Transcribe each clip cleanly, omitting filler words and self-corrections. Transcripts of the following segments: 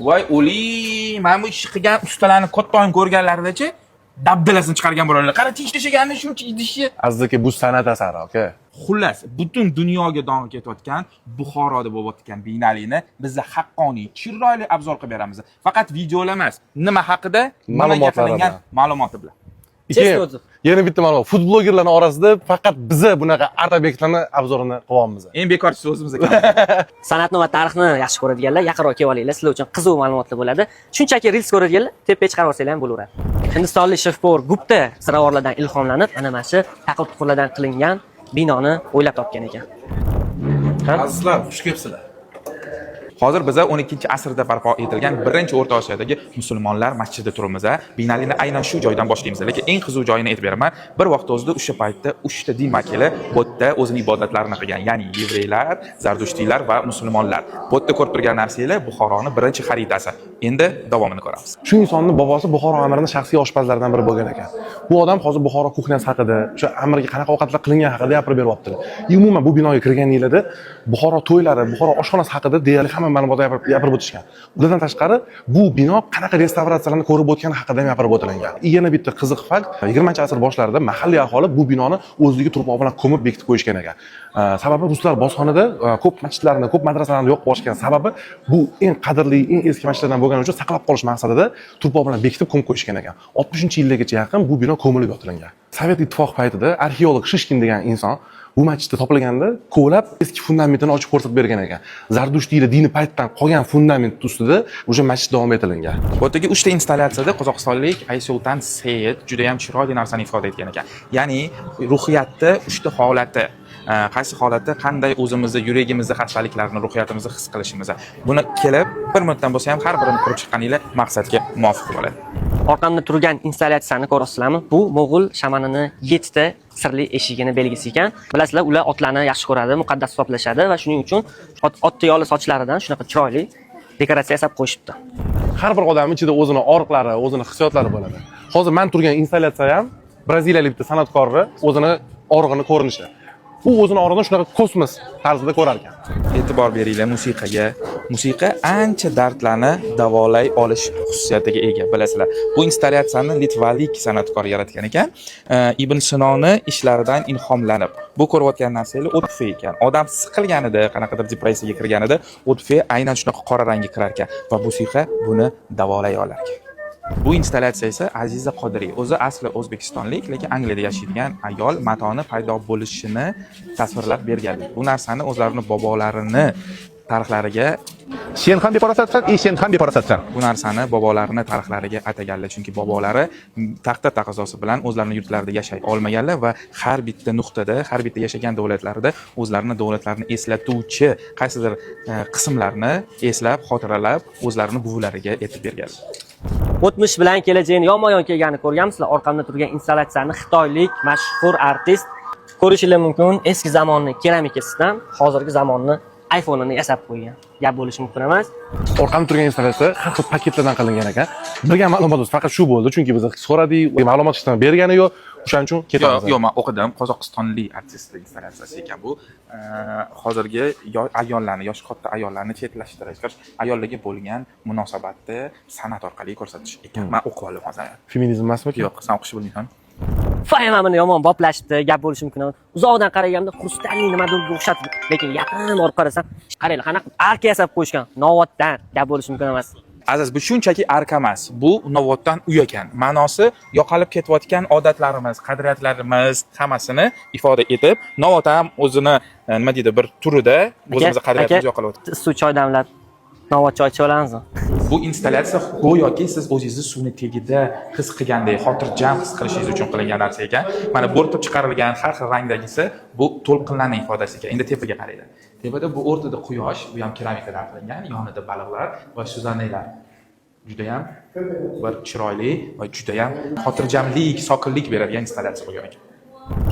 voy o'li, mana bu ishni qilgan ustalarni kattaoyim ko'rganlarida-chi, dabdalasini chiqargan bo'ladilar. Qara tishlaganini shuncha idishni. Azdaki bu san'at asari, aka. Xullas, butun dunyoga dong ketayotgan Buxoroda bo'layotgan Binalini bizga haqqoniy, chiroyli obzor qilib beramiz. Faqat videolar emas, nima haqida, ma'lumotlar qilingan ma'lumoti bilan. Yana bitta ma'lumot. Food blogerlarning orasida faqat biza bunaqa art obyektlarni obzorini qilyapmiz. Eng bekorchisi o'zimiz ekan. San'atni va tarixni yaxshi ko'radiganlar yaqinroq kelib olinglar. Sizlar uchun qiziq ma'lumotlar bo'ladi. Shunchaki reels ko'radiganlar tepaga chiqarib olsanglar ham bo'laveradi. Hindistonlik shefpor Gupta ziravorlardan ilhomlanib, ana mana shu taqir-tuqirlardan qilingan binoni o'ylab topgan ekan. Azizlar, xush kelibsizlar. Hozir biz 12-asrda barpo etilgan birinchi O'rta Osiyodagi musulmonlar masjidi turibmiz. Binalini aynan shu joydan boshlaymiz. Lekin eng qiziq joyini aytib beraman. Bir vaqt o'zida o'sha paytda 3 ta din vakili bu yerda o'zining ibodatlarini qilgan, ya'ni yevreylar, zardushtiylar va musulmonlar. Bu yerda ko'rib turgan narsalar Buxoroning birinchi xaritasi. Endi davomini ko'ramiz. Shu insonning bobosi Buxoro amirining shaxsiy oshpazlaridan biri bo'lgan ekan. Bu odam hozir Buxoro kuxnyasi haqida, o'sha amirga qanaqa ovqatlar qilingan haqida gapirib beryaptilar. Umuman bu binoga kirganinglarda Buxoro to'ylari, Buxoro oshxonasi haqida deyarli hamma ma'lumotlar gapirib o'tishgan. Ulardan tashqari bu bino qanaqa restavratsiyalarni ko'rib o'tgani haqida ham gapirib o'tilgan. Yana bitta qiziq fakt, 20-asr boshlarida mahalliy aholi bu binoni o'zligi turpoq bilan ko'mib bekitib qo'yishgan ekan. Sababi ruslar bosqinida ko'p masjidlarni, ko'p madrasalarni yo'q qilishgan sababi bu eng qadrli, eng eski masjidlardan bo'lgani uchun saqlab qolish maqsadida turpoq bilan bekitib ko'mib qo'yishgan ekan. 60-yillargacha yaqin bu bino ko'milib yotilingan. Sovet ittifoqi paytida arxeolog Shishkin degan inson bu masjidda topilganda ko'lab eski fundamentini ochib ko'rsatib bergan ekan. Zardushtiylar dini paytdan qolgan fundament ustida o'sha masjid davom etilgan. Bu yerdagi 3 ta installyatsiyada qozog'istonlik Aysultan Seyit juda ham chiroyli narsani ifoda etgan ekan. Ya'ni ruhiyatda 3 ta holati, qaysi holatda qanday o'zimizda yuragimizda xastaliklarni, ruhiyatimizni his qilishimiz. Buni kelib bir minutdan bo'lsa ham har birini ko'rib chiqqaninglar maqsadga muvofiq bo'ladi. Orqamda turgan installyatsiyani ko'rasizlarmi? Bu Mo'g'ul shamanining 7 ta sirli eshigini belgisi ekan. Bilasizlar, ular otlarni yaxshi ko'radi, muqaddas hisoblashadi va shuning uchun otni yoli sochlaridan shunaqa chiroyli dekoratsiya yasab qo'yishibdi. Har bir odam ichida o'zini oriqlari, o'zini hissiyotlari bo'ladi. Hozir men turgan installyatsiya ham braziliyalik bitta san'atkorni o'zini orig'ini ko'rinishi. U o'zini orig'ini shunaqa kosmos tarzida ko'rar ekan. E'tibor beringlar musiqaga. Musiqa ancha dardlarni davolay olish xususiyatiga ega, bilasizlar. Bu installyatsiyani litvalik san'atkor yaratgan ekan. Ibn Sinoni ishlaridan ilhomlanib. Bu ko'rayotgan narsalar o'tfe ekan. Odam siqilganida, qanaqadir depressiyaga kirganida o'tfe aynan shunaqa qora rangga kirar ekan va musiqa buni davolay olar ekan. Bu installyatsiya esa Aziza Qodiriy. O'zi asli o'zbekistonlik, lekin Angliyada yashaydigan ayol matoni paydo bo'lishini tasvirlab bergan. Bu narsani o'zlarining bobolarini tarixlariga Sen ham befarosatsan, sen ham befarosatsan. Bu narsani bobolarini tarixlariga ataganlar, chunki bobolari taxta taqozosi bilan o'zlarining yurtlarida yashay olmaganlar va har bitta nuqtada, har bitta yashagan davlatlarida o'zlarining davlatlarini eslatuvchi qaysidir qismlarni eslab, xotiralab, o'zlarining buvilariga aytib bergan. O'tmish bilan kelajakni yonma-yon kelganini ko'rganmisizlar? Orqamda turgan installyatsiyani xitoylik mashhur artist ko'rishingiz mumkin. Eski zamonning keramikasidan hozirgi zamonning iPhone'ini yasab qo'ygan. Gap bo'lishi mumkin emas. Orqamda turgan installyatsiya har xil paketlardan qilingan ekan. Bilgan ma'lumotimiz faqat shu bo'ldi, chunki biz so'radik, ma'lumot ishdan bergani yo'q. O'shaning uchun ketamiz. Yo'q, men o'qidim. Qozog'istonlik artist installyatsiyasi ekan bu. Hozirgi ayollarni, yosh katta ayollarni chetlashtirish, ayollarga bo'lgan munosabatni san'at orqali ko'rsatish ekan. Men o'qib oldim hozir. Feminizm emasmi? Yo'q, sen o'qishni bilmaysan. Fayamamni yomon boplashibdi, gap bo'lishi mumkin emas. Uzoqdan qaraganda xrustalli nimadir o'xshatib, lekin yaqin borib qarasam, qaranglar, qanaqa arka yasab qo'yishgan. Novotdan gap bo'lishi mumkin emas. Aziz, bu shunchaki arka emas. Bu novotdan uy ekan. Ma'nosi yo'qolib ketayotgan odatlarimiz, qadriyatlarimiz hammasini ifoda etib, novot ham o'zini nima deydi, bir turida o'zimizning qadriyatimizni yo'qolib. Suv choy damlab novot choy icha olamizmi? Bu installyatsiya go'yoki siz o'zingizni suvni tagida his qilgandek, xotirjam his qilishingiz uchun qilingan narsa ekan. Mana bo'rtib chiqarilgan har xil rangdagisi bu to'lqinlarning ifodasi ekan. Endi tepaga qaranglar. Tepada bu o'rtada quyosh, bu ham keramikadan qilingan, yonida baliqlar va suzanaylar. Juda ham bir chiroyli va juda ham xotirjamlik, sokinlik beradigan installyatsiya bo'lgan ekan.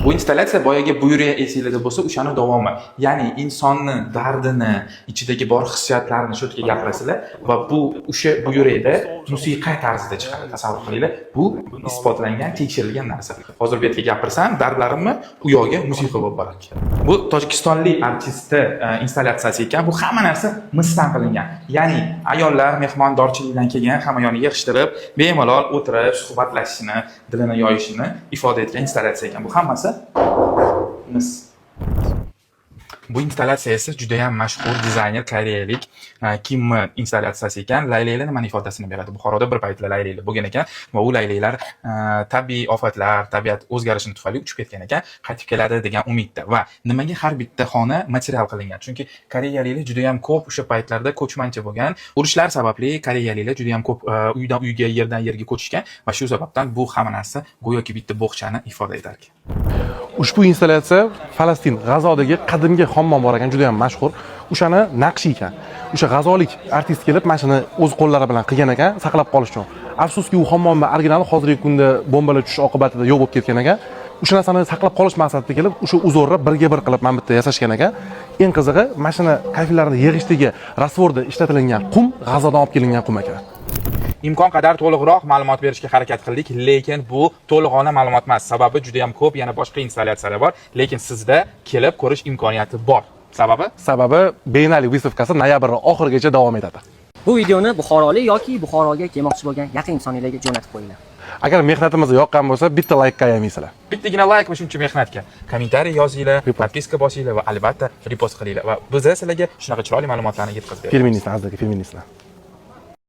Bu installyatsiya boyagi buyruq esingizda bo'lsa, o'shani davomi. Ya'ni insonni dardini, ichidagi bor hissiyotlarini shu yerga gapirasizlar va bu o'sha buyruqda musiqa tarzida chiqadi. Tasavvur qilinglar, bu isbotlangan, tekshirilgan narsa. Hozir bu yerga gapirsam, dardlarimni u yoqqa musiqa bo'lib boradi. Bu tojikistonlik artistni installyatsiyasi ekan. Bu hamma narsa misdan qilingan. Ya'ni ayollar mehmondorchilikdan kelgan, hamma yoniga yig'ishtirib, bemalol o'tirib, suhbatlashishini, dilini yoyishini ifoda etgan installyatsiya ekan. Bu hammasi mis. Bu installyatsiya esa juda ham mashhur dizayner koreyalik Kim installyatsiyasi ekan. Laylaklar nimani ifodasini beradi? Buxoroda bir paytlar laylaklar bo'lgan ekan va u laylaklar tabiiy ofatlar, tabiat o'zgarishi tufayli uchib ketgan ekan, qaytib keladi degan umidda. Va nimaga har bitta xona material qilingan? Chunki koreyaliklar juda ham ko'p o'sha paytlarda ko'chmanchi bo'lgan. Urushlar sababli koreyaliklar juda ham ko'p uydan uyga, yerdan yerga ko'chishgan va shu sababdan bu hamma narsa go'yoki bitta bog'chani ifoda etar ekan. Ushbu installyatsiya Falastin, G'azodagi qadimgi hammom bor ekan, juda ham mashhur. O'shani naqshi ekan. O'sha g'azolik artist kelib, mana shuni o'z qo'llari bilan qilgan ekan, saqlab qolish uchun. Afsuski, u hammomning originali hozirgi kunda bombalar tushish oqibatida yo'q bo'lib ketgan ekan. O'sha narsani saqlab qolish maqsadida kelib, o'sha uzorni birga bir qilib mana bitta yasashgan ekan. Eng qizig'i, mashina kayflarini yig'ishdagi rasvorda ishlatilgan qum G'azodan olib kelingan qum ekan. Imkon qadar to'liqroq ma'lumot berishga harakat qildik, lekin bu to'liqona ma'lumot emas. Sababi juda ham ko'p, yana boshqa installyatsiyalar bor, lekin sizda kelib ko'rish imkoniyati bor. Sababi Beynali выставкасы noyabr oxirigacha davom etadi. Bu videoni buxorolik yoki Buxoroga kelmoqchi bo'lgan yaqin insonlarga jo'natib qo'yinglar. Agar mehnatimiz yoqqan bo'lsa, bitta like qo'yamaysizlar. Bittagina like va shuncha mehnatga kommentariy yozinglar, podpiska bosinglar va albatta repost qilinglar va biz sizlarga shunaqa chiroyli ma'lumotlarni yetkazib beramiz. Feministlar, azdagi feministlar.